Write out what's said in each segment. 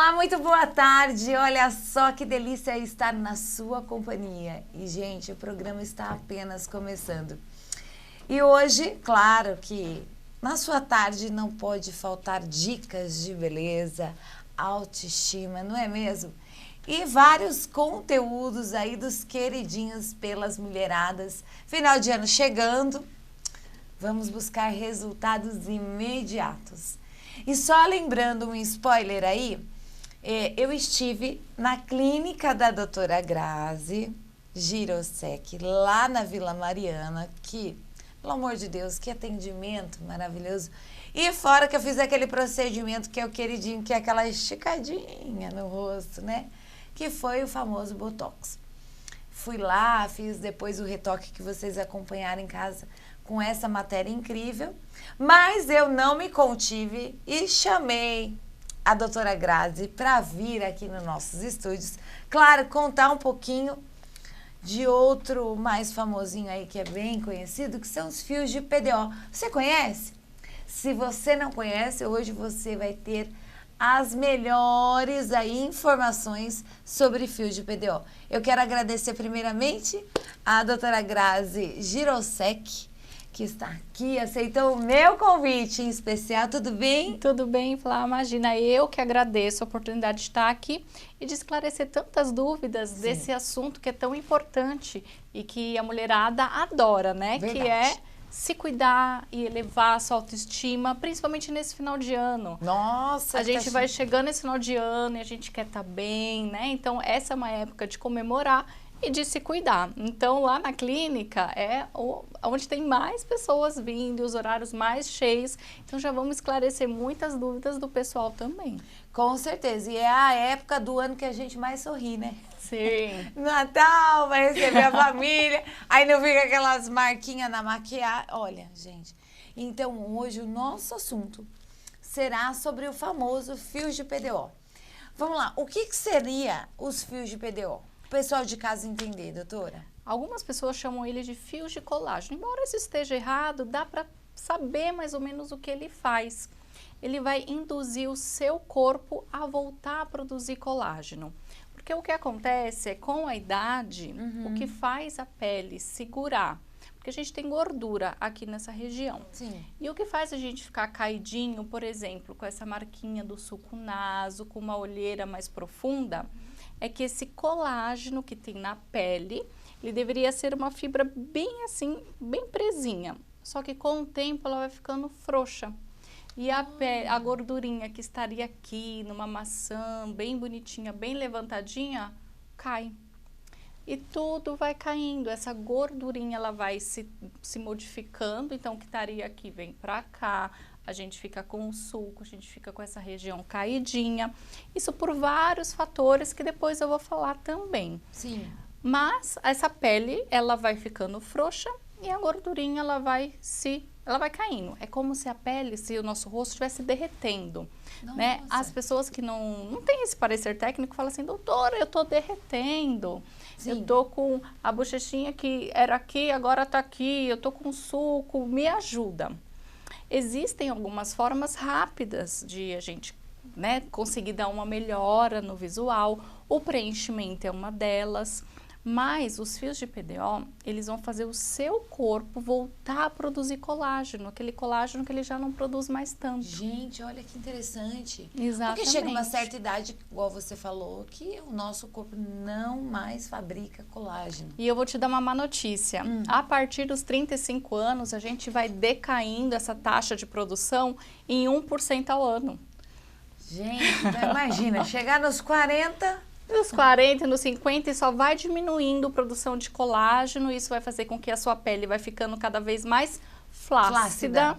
Olá, muito boa tarde. Olha só que delícia estar na sua companhia. E, gente, o programa está apenas começando. E hoje, claro que na sua tarde não pode faltar dicas de beleza, autoestima, não é mesmo? E vários conteúdos aí dos queridinhos pelas mulheradas. Final de ano chegando, vamos buscar resultados imediatos. E só lembrando um spoiler aí, eu estive na clínica da doutora Grazi Girosec, lá na Vila Mariana, que, pelo amor de Deus, que atendimento maravilhoso. E fora que eu fiz aquele procedimento que é o queridinho, que é aquela esticadinha no rosto, né? Que foi o famoso Botox. Fui lá, fiz depois o retoque que vocês acompanharam em casa com essa matéria incrível, mas eu não me contive e chamei a doutora Grazi para vir aqui nos nossos estúdios, claro, contar um pouquinho de outro mais famosinho aí que é bem conhecido, que são os fios de PDO. Você conhece? Se você não conhece, hoje você vai ter as melhores aí informações sobre fios de PDO. Eu quero agradecer primeiramente a doutora Grazi Girosec, que está aqui, aceitou o meu convite em especial. Tudo bem? Tudo bem, Flá. Imagina, eu que agradeço a oportunidade de estar aqui e de esclarecer tantas dúvidas desse assunto que é tão importante e que a mulherada adora, né? Verdade. Que é se cuidar e elevar a sua autoestima, principalmente nesse final de ano. Nossa! A gente vai chegando nesse final de ano e a gente quer estar bem, né? Então, essa é uma época de comemorar e de se cuidar. Então, lá na clínica é onde tem mais pessoas vindo, os horários mais cheios. Então, já vamos esclarecer muitas dúvidas do pessoal também. Com certeza. E é a época do ano que a gente mais sorri, né? Sim. Natal, vai receber a família, aí não fica aquelas marquinhas na maquiagem. Olha, gente, então hoje o nosso assunto será sobre o famoso fios de PDO. Vamos lá, o que seria os fios de PDO? O pessoal de casa entender, doutora. Algumas pessoas chamam ele de fios de colágeno. Embora isso esteja errado, dá para saber mais ou menos o que ele faz. Ele vai induzir o seu corpo a voltar a produzir colágeno. Porque o que acontece é, com a idade, o que faz a pele segurar. Porque a gente tem gordura aqui nessa região. Sim. E o que faz a gente ficar caidinho, por exemplo, com essa marquinha do sulco naso, com uma olheira mais profunda, é que esse colágeno que tem na pele, ele deveria ser uma fibra bem assim, bem presinha. Só que com o tempo ela vai ficando frouxa. E a gordurinha que estaria aqui numa maçã bem bonitinha, bem levantadinha, cai. E tudo vai caindo. Essa gordurinha ela vai se modificando. Então, o que estaria aqui vem pra cá. A gente fica com o sulco, a gente fica com essa região caidinha. Isso por vários fatores que depois eu vou falar também. Sim. Mas essa pele, ela vai ficando frouxa e a gordurinha, ela vai caindo. É como se a pele, se o nosso rosto estivesse derretendo, né? As pessoas que não têm esse parecer técnico falam assim, doutora, eu tô derretendo. Sim. Eu tô com a bochechinha que era aqui, agora tá aqui, eu tô com sulco, me ajuda. Existem algumas formas rápidas de a gente, né, conseguir dar uma melhora no visual. O preenchimento é uma delas. Mas os fios de PDO, eles vão fazer o seu corpo voltar a produzir colágeno, aquele colágeno que ele já não produz mais tanto. Gente, olha que interessante. Exatamente. Porque chega uma certa idade, igual você falou, que o nosso corpo não mais fabrica colágeno. E eu vou te dar uma má notícia. A partir dos 35 anos, a gente vai decaindo essa taxa de produção em 1% ao ano. Gente, então imagina, chegar nos 40... Nos 40, nos 50, e só vai diminuindo a produção de colágeno. Isso vai fazer com que a sua pele vai ficando cada vez mais flácida.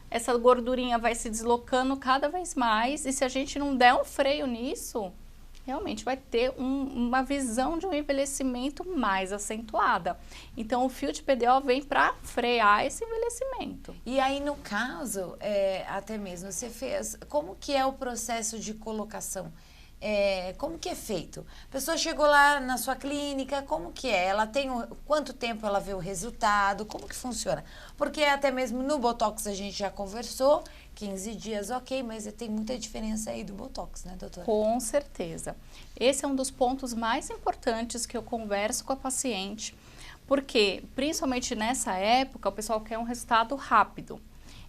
Essa gordurinha vai se deslocando cada vez mais. E se a gente não der um freio nisso, realmente vai ter uma visão de um envelhecimento mais acentuada. Então, o fio de PDO vem para frear esse envelhecimento. E aí, no caso, até mesmo, você fez... Como que é o processo de colocação? Como que é feito? A pessoa chegou lá na sua clínica, como que é? Ela tem quanto tempo ela vê o resultado? Como que funciona? Porque até mesmo no Botox a gente já conversou 15 dias, ok, mas tem muita diferença aí do Botox, né, doutora? Com certeza. Esse é um dos pontos mais importantes que eu converso com a paciente, porque, principalmente nessa época, o pessoal quer um resultado rápido.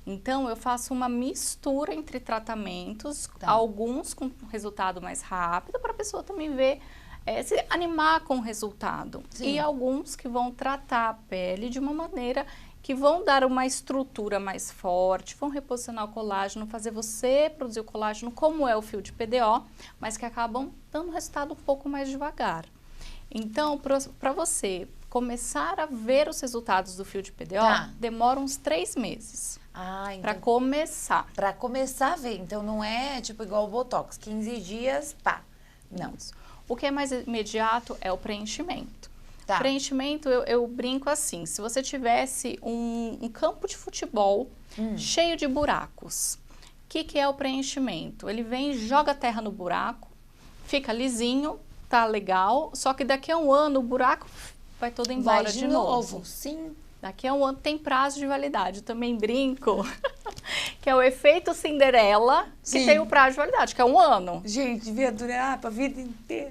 Então, eu faço uma mistura entre tratamentos, alguns com resultado mais rápido, para a pessoa também ver, se animar com o resultado. Sim. E alguns que vão tratar a pele de uma maneira que vão dar uma estrutura mais forte, vão reposicionar o colágeno, fazer você produzir o colágeno, como é o fio de PDO, mas que acabam dando resultado um pouco mais devagar. Então, para você começar a ver os resultados do fio de PDO, demora uns 3 meses. Então, para começar. Para começar a ver. Então, não é tipo igual o Botox, 15 dias, pá. Não. O que é mais imediato é o preenchimento. Tá. Preenchimento, eu brinco assim, se você tivesse um campo de futebol cheio de buracos, o que é o preenchimento? Ele vem, joga a terra no buraco, fica lisinho, tá legal, só que daqui a um ano o buraco vai todo embora vai de novo. Sim. Daqui a um ano tem prazo de validade. Eu também brinco que é o efeito Cinderela, que tem o prazo de validade, que é 1 ano. Gente, devia durar para a vida inteira.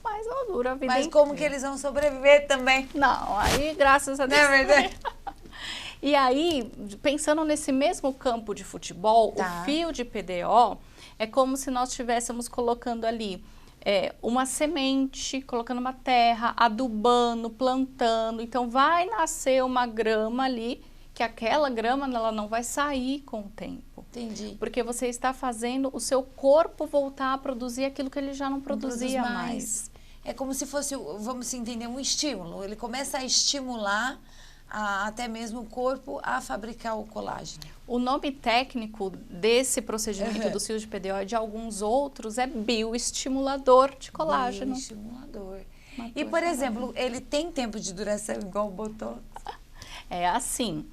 Mas não dura a vida Mas inteira. como que eles vão sobreviver também? Não, aí graças a Deus. Não é verdade? E aí, pensando nesse mesmo campo de futebol, o fio de PDO é como se nós estivéssemos colocando ali uma semente, colocando uma terra, adubando, plantando. Então, vai nascer uma grama ali, que aquela grama ela não vai sair com o tempo. Entendi. Porque você está fazendo o seu corpo voltar a produzir aquilo que ele já não produzia mais. É como se fosse, vamos entender, um estímulo. Ele começa a estimular até mesmo o corpo a fabricar o colágeno. O nome técnico desse procedimento do fio de PDO e de alguns outros é bioestimulador de colágeno. Bioestimulador. E, por exemplo, ele tem tempo de duração igual o Botox? É assim,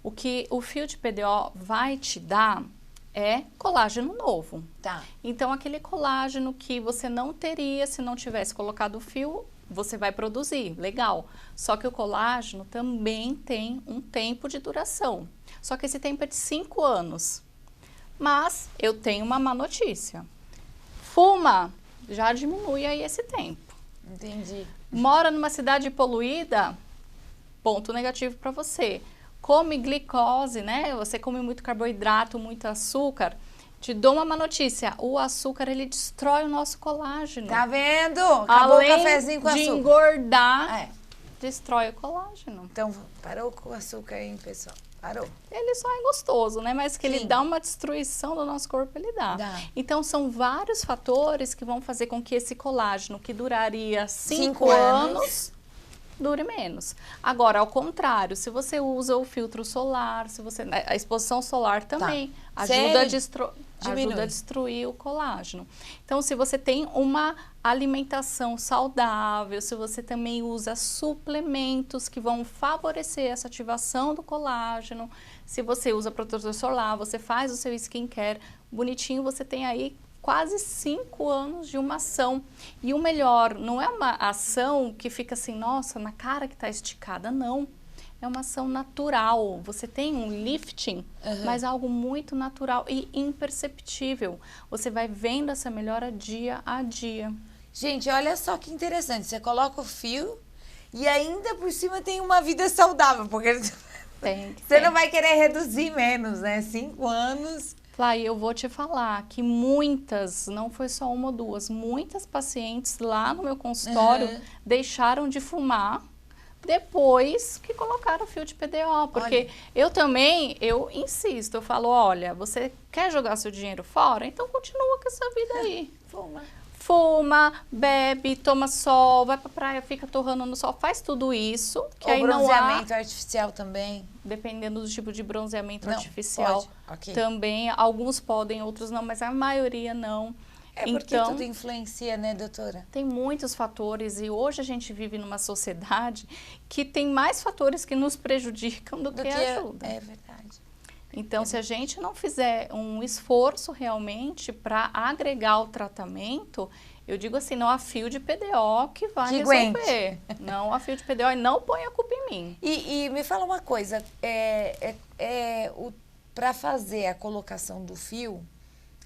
o que o fio de PDO vai te dar é colágeno novo. Tá. Então, aquele colágeno que você não teria se não tivesse colocado o fio, você vai produzir, legal. Só que o colágeno também tem um tempo de duração. Só que esse tempo é de 5 anos. Mas eu tenho uma má notícia. Fuma, já diminui aí esse tempo. Entendi. Mora numa cidade poluída, ponto negativo para você. Come glicose, né? Você come muito carboidrato, muito açúcar. Te dou uma má notícia, o açúcar ele destrói o nosso colágeno. Tá vendo? Acabou o cafezinho com açúcar. Além de engordar, destrói o colágeno. Então, parou com o açúcar aí, pessoal. Parou. Ele só é gostoso, né? Mas que ele dá uma destruição do nosso corpo, ele dá. Então, são vários fatores que vão fazer com que esse colágeno, que duraria 5 anos, dure menos. Agora, ao contrário, se você usa o filtro solar, se você a exposição solar também ajuda a destruir o colágeno. Então, se você tem uma alimentação saudável, se você também usa suplementos que vão favorecer essa ativação do colágeno, se você usa protetor solar, você faz o seu skincare bonitinho, você tem aí quase 5 anos de uma ação. E o melhor, não é uma ação que fica assim, nossa, na cara que está esticada, não. É uma ação natural. Você tem um lifting, mas algo muito natural e imperceptível. Você vai vendo essa melhora dia a dia. Gente, olha só que interessante. Você coloca o fio e ainda por cima tem uma vida saudável, porque você não vai querer reduzir menos, né? 5 anos... Flá, eu vou te falar que muitas, não foi só uma ou duas, muitas pacientes lá no meu consultório deixaram de fumar depois que colocaram o fio de PDO. Porque eu insisto, eu falo, olha, você quer jogar seu dinheiro fora? Então continua com essa vida aí. Fuma, bebe, toma sol, vai pra praia, fica torrando no sol, faz tudo isso. Que aí bronzeamento artificial também. Dependendo do tipo de bronzeamento artificial. Também, alguns podem, outros não, mas a maioria não. É porque tudo influencia, né, doutora? Tem muitos fatores e hoje a gente vive numa sociedade que tem mais fatores que nos prejudicam do que ajudam. É verdade. Então, se a gente não fizer um esforço realmente para agregar o tratamento, eu digo assim, não há fio de PDO que vai resolver. Não há fio de PDO e não põe a culpa em mim. E me fala uma coisa, para fazer a colocação do fio,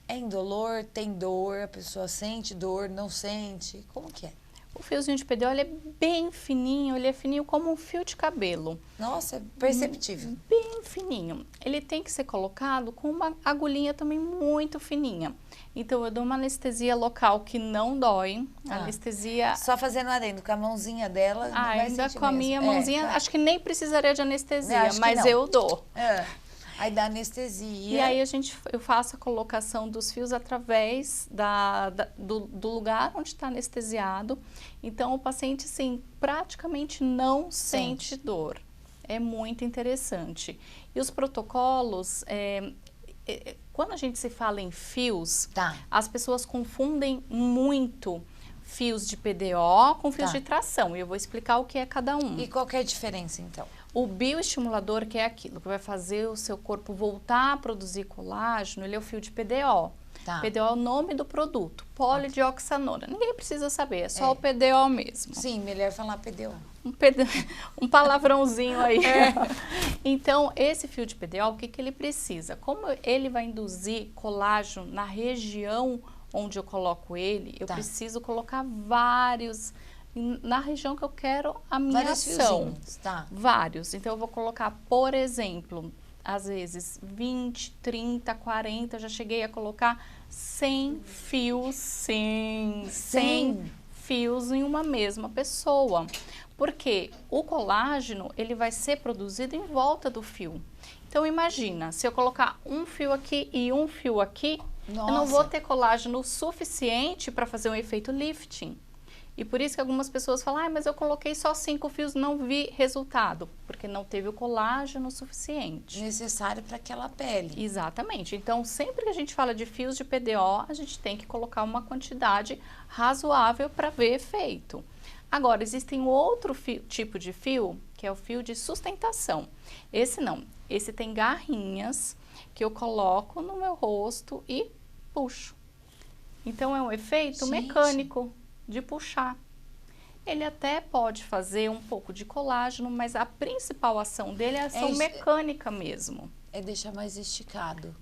é indolor, tem dor, a pessoa sente dor, não sente? Como que é? O fiozinho de PDO, ele é bem fininho, ele é fininho como um fio de cabelo. Nossa, é perceptível. Bem fininho. Ele tem que ser colocado com uma agulhinha também muito fininha. Então, eu dou uma anestesia local que não dói. Anestesia... Só fazendo adendo, com a mãozinha dela, não vai ainda sentir com a mesmo. minha mãozinha, acho que nem precisaria de anestesia, mas não. eu dou. Aí dá anestesia. E aí eu faço a colocação dos fios através do lugar onde está anestesiado. Então, o paciente, assim, praticamente não sente dor. É muito interessante. E os protocolos, quando a gente se fala em fios, as pessoas confundem muito fios de PDO com fios de tração. E eu vou explicar o que é cada um. E qual que é a diferença, então? O bioestimulador, que é aquilo que vai fazer o seu corpo voltar a produzir colágeno, ele é o fio de PDO. PDO é o nome do produto, polidioxanona. Ninguém precisa saber, é só o PDO mesmo. Sim, melhor falar PDO. Um palavrãozinho aí. Então, esse fio de PDO, o que ele precisa? Como ele vai induzir colágeno na região onde eu coloco ele, eu preciso colocar vários... na região que eu quero a minha ação. Vários. Então, eu vou colocar, por exemplo, às vezes 20, 30, 40, já cheguei a colocar 100 fios, 100 fios em uma mesma pessoa. Porque o colágeno, ele vai ser produzido em volta do fio. Então, imagina, se eu colocar um fio aqui e um fio aqui, eu não vou ter colágeno suficiente para fazer um efeito lifting. E por isso que algumas pessoas falam, mas eu coloquei só 5 fios, não vi resultado. Porque não teve o colágeno suficiente. Necessário para aquela pele. Exatamente. Então, sempre que a gente fala de fios de PDO, a gente tem que colocar uma quantidade razoável para ver efeito. Agora, existe um outro tipo de fio, que é o fio de sustentação. Esse não. Esse tem garrinhas que eu coloco no meu rosto e puxo. Então, é um efeito mecânico de puxar. Ele até pode fazer um pouco de colágeno, mas a principal ação dele é a ação mecânica mesmo. É deixar mais esticado.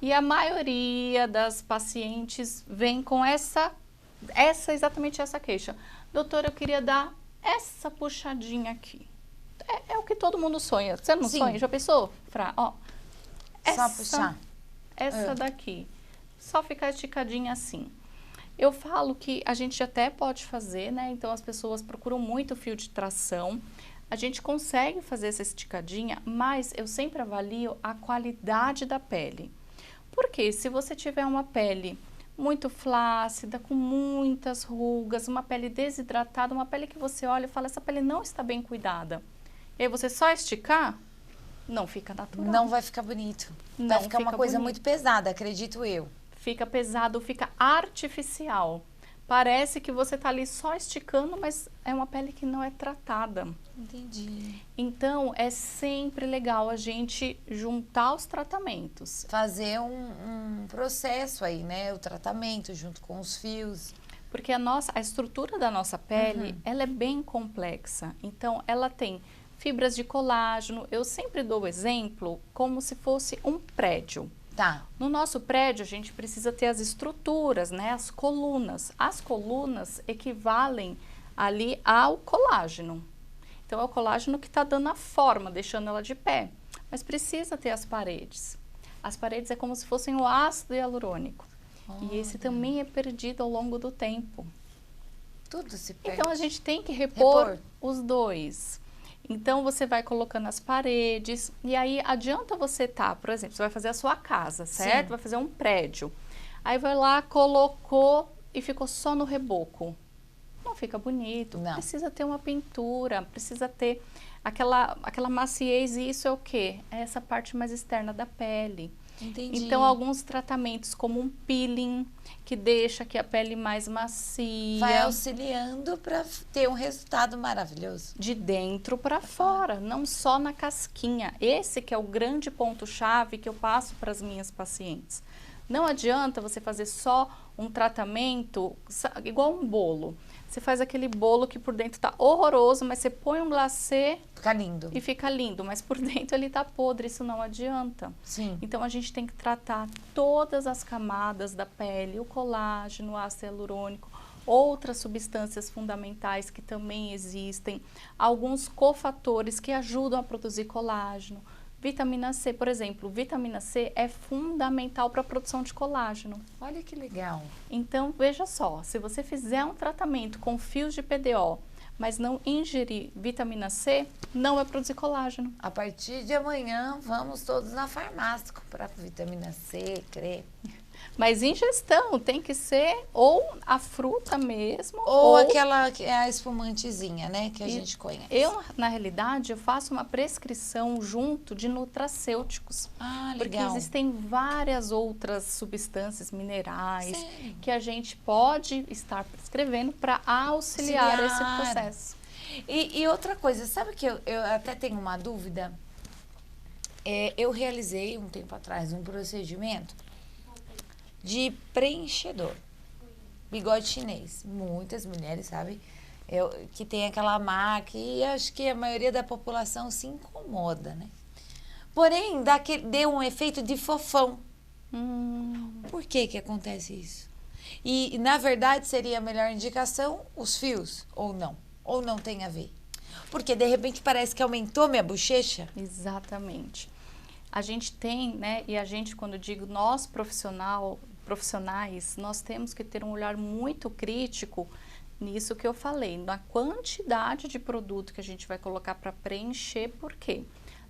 E a maioria das pacientes vem com exatamente essa queixa. Doutora, eu queria dar essa puxadinha aqui. É o que todo mundo sonha. Você não sonha? Já pensou, Fra? Ó, só puxar. Essa daqui. Só ficar esticadinha assim. Eu falo que a gente até pode fazer, né? Então, as pessoas procuram muito fio de tração. A gente consegue fazer essa esticadinha, mas eu sempre avalio a qualidade da pele. Porque se você tiver uma pele muito flácida, com muitas rugas, uma pele desidratada, uma pele que você olha e fala, essa pele não está bem cuidada. E aí você só esticar, não fica natural. Não vai ficar bonito. Vai ficar uma coisa muito pesada, acredito eu. Fica pesado, fica artificial. Parece que você tá ali só esticando, mas é uma pele que não é tratada. Entendi. Então, é sempre legal a gente juntar os tratamentos. Fazer um processo aí, né? O tratamento junto com os fios. Porque a estrutura da nossa pele, ela é bem complexa. Então, ela tem fibras de colágeno. Eu sempre dou o exemplo como se fosse um prédio. No nosso prédio, a gente precisa ter as estruturas, né? As colunas. As colunas equivalem ali ao colágeno. Então, é o colágeno que está dando a forma, deixando ela de pé. Mas precisa ter as paredes. As paredes é como se fossem o ácido hialurônico. E esse também é perdido ao longo do tempo. Tudo se perde. Então, a gente tem que repor os dois. Então, você vai colocando as paredes e aí adianta você por exemplo, você vai fazer a sua casa, certo? Vai fazer um prédio. Aí vai lá, colocou e ficou só no reboco. Não fica bonito. Não. Precisa ter uma pintura, precisa ter aquela maciez e isso é o quê? É essa parte mais externa da pele. Entendi. Então, alguns tratamentos como um peeling, que deixa aqui a pele mais macia. Vai auxiliando para ter um resultado maravilhoso. De dentro para fora, não só na casquinha. Esse que é o grande ponto-chave que eu passo para as minhas pacientes. Não adianta você fazer só um tratamento igual um bolo. Você faz aquele bolo que por dentro tá horroroso, mas você põe um glacê... Fica lindo. E fica lindo, mas por dentro ele tá podre, isso não adianta. Sim. Então, a gente tem que tratar todas as camadas da pele, o colágeno, o ácido hialurônico, outras substâncias fundamentais que também existem, alguns cofatores que ajudam a produzir colágeno. Vitamina C, por exemplo, vitamina C é fundamental para a produção de colágeno. Olha que legal. Então, veja só, se você fizer um tratamento com fios de PDO, mas não ingerir vitamina C, não vai produzir colágeno. A partir de amanhã, vamos todos na farmácia comprar vitamina C, creme. Mas ingestão tem que ser ou a fruta mesmo. Ou aquela que é a espumantezinha, né? Que a gente conhece. Eu, na realidade, eu faço uma prescrição junto de nutracêuticos. Ah, legal. Porque existem várias outras substâncias minerais Sim. que a gente pode estar prescrevendo para auxiliar esse processo. E outra coisa, sabe que eu até tenho uma dúvida? Eu realizei um tempo atrás um procedimento de preenchedor, bigode chinês. Muitas mulheres, sabe, que tem aquela marca e acho que a maioria da população se incomoda, né? Porém, deu um efeito de fofão. Por que que acontece isso? E, na verdade, seria a melhor indicação os fios, ou não? Ou não tem a ver? Porque, de repente, parece que aumentou minha bochecha. Exatamente. A gente tem, né, e a gente, quando eu digo nós profissionais, nós temos que ter um olhar muito crítico nisso que eu falei, na quantidade de produto que a gente vai colocar para preencher, por quê?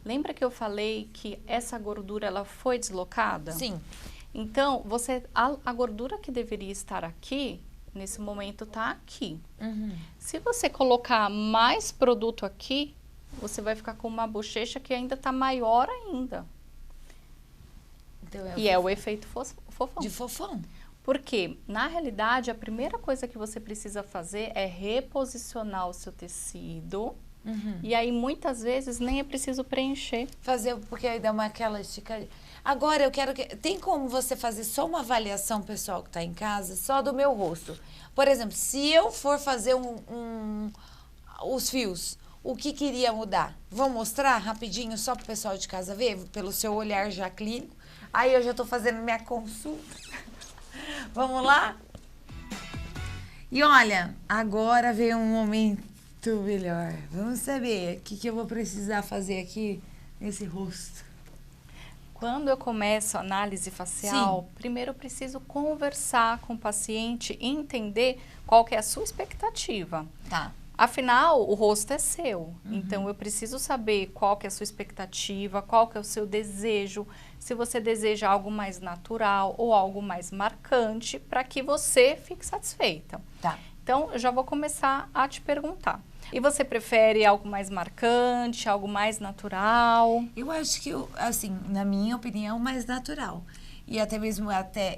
Lembra que eu falei que essa gordura ela foi deslocada? Sim. Então, a gordura que deveria estar aqui, nesse momento está aqui. Se você colocar mais produto aqui, você vai ficar com uma bochecha que ainda está maior ainda. Então, é o efeito fofão. De fofão. Porque, na realidade, a primeira coisa que você precisa fazer é reposicionar o seu tecido. E aí, muitas vezes, nem é preciso preencher. Porque aí dá aquela esticadinha. Agora, eu quero que... Tem como você fazer só uma avaliação, pessoal que está em casa, só do meu rosto? Por exemplo, se eu for fazer os fios, o que queria mudar? Vou mostrar rapidinho, só para o pessoal de casa ver, pelo seu olhar já clínico. Aí eu já estou fazendo minha consulta. Vamos lá? E olha, agora veio um momento melhor. Vamos saber o que eu vou precisar fazer aqui nesse rosto. Quando eu começo a análise facial, Sim. primeiro eu preciso conversar com o paciente e entender qual que é a sua expectativa. Tá. Afinal, o rosto é seu, então eu preciso saber qual que é a sua expectativa, qual que é o seu desejo, se você deseja algo mais natural ou algo mais marcante, para que você fique satisfeita. Tá. Então, eu já vou começar a te perguntar. E você prefere algo mais marcante, algo mais natural? Eu acho que, assim, na minha opinião, mais natural. E até mesmo,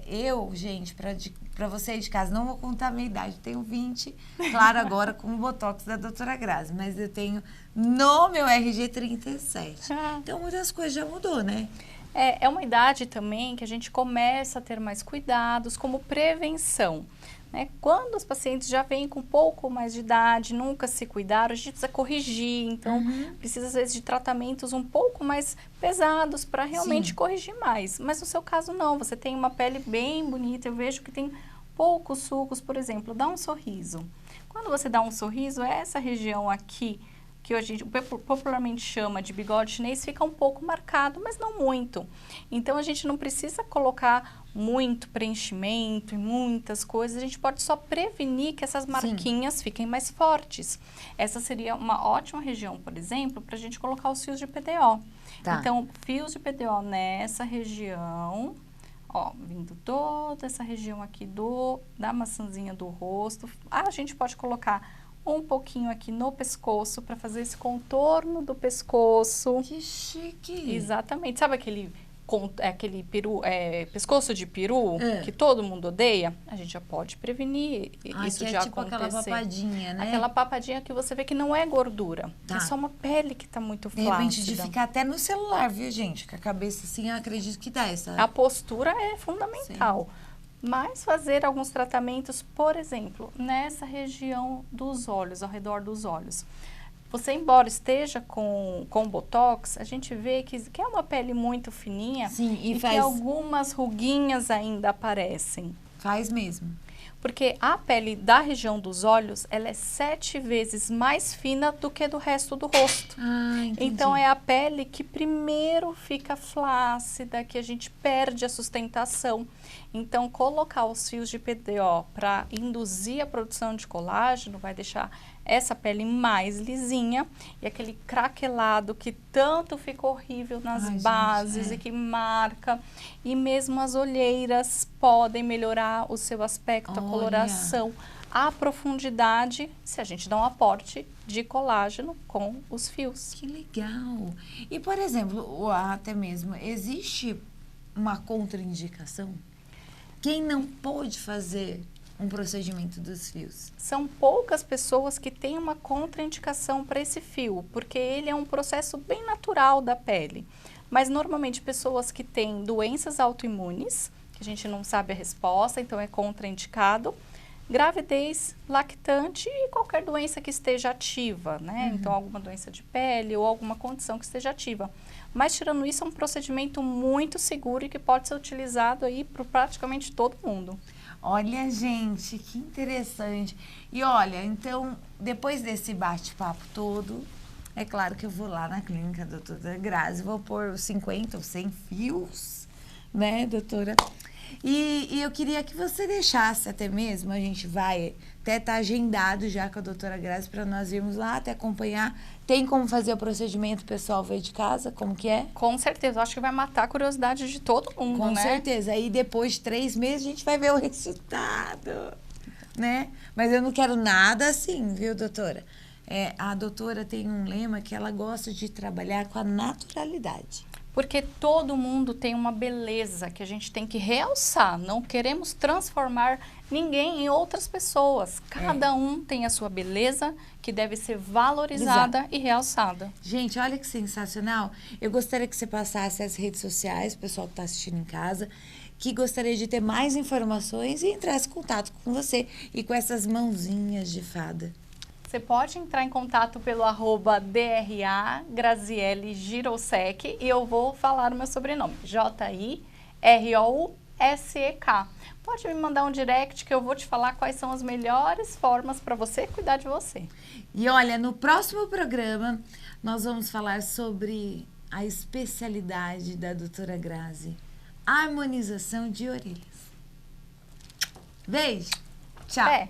eu, gente, para você aí de casa, não vou contar a minha idade, tenho 20, claro, agora com o Botox da doutora Grazi, mas eu tenho no meu RG 37. Então, muitas coisas já mudou, né? É uma idade também que a gente começa a ter mais cuidados como prevenção. Né? Quando os pacientes já vêm com um pouco mais de idade, nunca se cuidaram, a gente precisa corrigir, então precisa às vezes de tratamentos um pouco mais pesados para realmente corrigir mais. Mas no seu caso não, você tem uma pele bem bonita, eu vejo que tem poucos sulcos, por exemplo, dá um sorriso. Quando você dá um sorriso, essa região aqui, que a gente popularmente chama de bigode chinês, fica um pouco marcado, mas não muito. Então, a gente não precisa colocar muito preenchimento e muitas coisas, a gente pode só prevenir que essas marquinhas fiquem mais fortes. Essa seria uma ótima região, por exemplo, para a gente colocar os fios de PDO. Tá. Então, fios de PDO nessa região, ó, vindo toda essa região aqui da maçãzinha do rosto. A gente pode colocar um pouquinho aqui no pescoço para fazer esse contorno do pescoço. Que chique! Exatamente. Sabe aquele pescoço de peru que todo mundo odeia? A gente já pode prevenir isso de tipo acontecer. aquela papadinha, né? Aquela papadinha que você vê que não é gordura. Tá. É só uma pele que tá muito De flácida. repente, de ficar até no celular, viu, gente? Com a cabeça assim, eu acredito que dá essa... A postura é fundamental. Mas fazer alguns tratamentos, por exemplo, nessa região dos olhos, ao redor dos olhos. Você, embora esteja com Botox, a gente vê que é uma pele muito fininha. Sim, e que algumas ruguinhas ainda aparecem. Faz mesmo. Porque a pele da região dos olhos, ela é 7 vezes mais fina do que do resto do rosto. Ah, entendi. Então, é a pele que primeiro fica flácida, que a gente perde a sustentação. Então, colocar os fios de PDO para induzir a produção de colágeno vai deixar essa pele mais lisinha e aquele craquelado que tanto fica horrível nas bases e que marca. E mesmo as olheiras podem melhorar o seu aspecto, a coloração, a profundidade, se a gente dá um aporte de colágeno com os fios. Que legal! E, por exemplo, até mesmo, existe uma contraindicação? Quem não pode fazer um procedimento dos fios? São poucas pessoas que têm uma contraindicação para esse fio, porque ele é um processo bem natural da pele. Mas normalmente pessoas que têm doenças autoimunes, que a gente não sabe a resposta, então é contraindicado, gravidez, lactante e qualquer doença que esteja ativa, né? Então alguma doença de pele ou alguma condição que esteja ativa. Mas tirando isso, é um procedimento muito seguro e que pode ser utilizado aí por praticamente todo mundo. Olha, gente, que interessante. E olha, então, depois desse bate-papo todo, é claro que eu vou lá na clínica da doutora Grazi, vou pôr os 50 ou 100 fios, né, doutora? E eu queria que você deixasse até mesmo, a gente vai até estar agendado já com a doutora Grazi para nós irmos lá até acompanhar. Tem como fazer o procedimento, pessoal, ver de casa? Como que é? Com certeza, eu acho que vai matar a curiosidade de todo mundo, Com né? certeza. Aí depois de 3 meses a gente vai ver o resultado, né? Mas eu não quero nada assim, viu, doutora? A doutora tem um lema que ela gosta de trabalhar com a naturalidade. Porque todo mundo tem uma beleza que a gente tem que realçar. Não queremos transformar ninguém em outras pessoas. Cada um tem a sua beleza que deve ser valorizada e realçada. Gente, olha que sensacional. Eu gostaria que você passasse as redes sociais, o pessoal que está assistindo em casa, que gostaria de ter mais informações e entrasse em contato com você e com essas mãozinhas de fada. Você pode entrar em contato pelo @DRA Graziele Girousek e eu vou falar o meu sobrenome, JIROUSEK. Pode me mandar um direct que eu vou te falar quais são as melhores formas para você cuidar de você. E olha, no próximo programa nós vamos falar sobre a especialidade da doutora Grazi, harmonização de orelhas. Beijo, tchau.